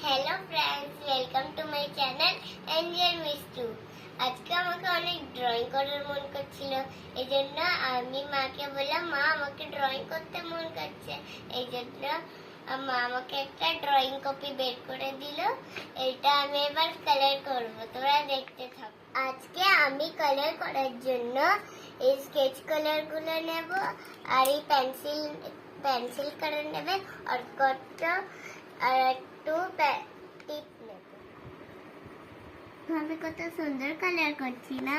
Hello friends, welcome to my channel Angel Mishtu. আজকে আমাকে অনেক ড্রয়িং করার মন করছিল, এই জন্য আমি মাকে বললাম, মা আমাকে ড্রয়িং করতে মন করছে। এই জন্য মা আমাকে একটা ড্রয়িং কপি বের করে দিল। এটা আমি এবার কালার করব, তোমরা দেখতে থাকো। আজকে আমি কালার করার জন্য এই স্কেচ কালার গুলো নেব, আর এই পেন্সিল কালার নেবে, আর একটু টিপ নেব। আমি কত সুন্দর কালার করছি না?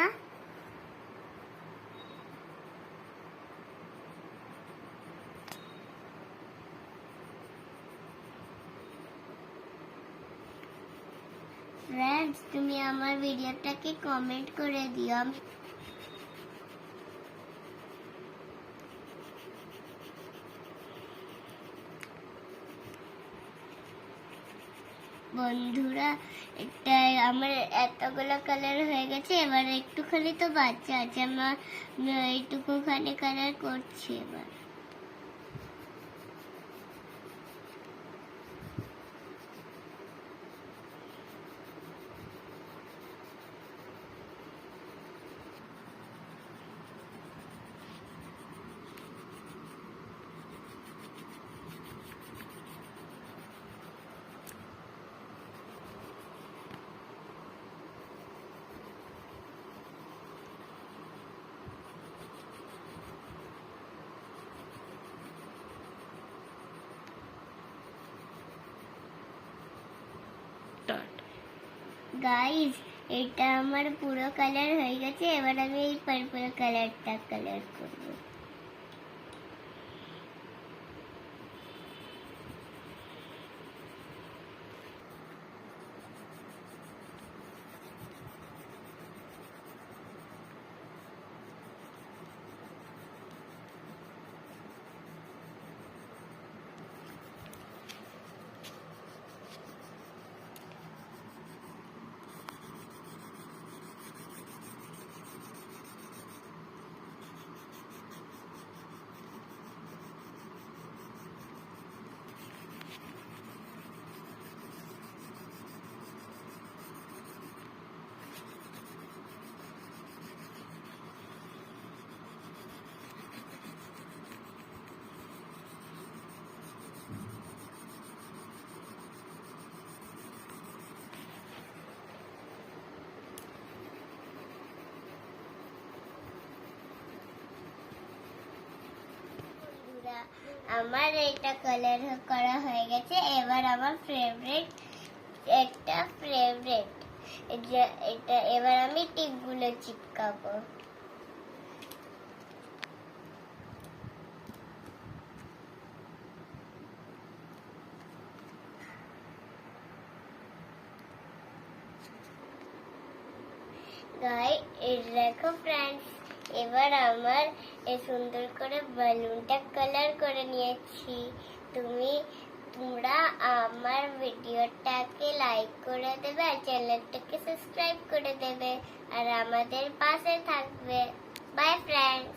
ফ্রেন্ডস, তুমি আমার ভিডিওটাকে কমেন্ট করে দিও। বন্ধুরা, এটা আমার এতগুলো কালার হয়ে গেছে, এবার একটুখানি তো বাচ্চা আছে, আমার এইটুকুখানি কালার করছি এবার। গাইস, এটা আমার পুরো কালার হয়ে গেছে, এবার আমি এই পার্পল কালারটা কালার করব। আমার এটা কালার করা হয়ে গেছে, এবার আমার ফেভারিট এটা এবার আমি টিপগুলো চিপকাবো। দেখো ফ্রেন্ডস, এবার আমার এই সুন্দর করে বালুনটা কালার করে নিয়েছি। তোমরা আমার ভিডিওটাকে লাইক করে দেবে, আর চ্যানেলটাকে সাবস্ক্রাইব করে দেবে, আর আমাদের পাশে থাকবে। By friends.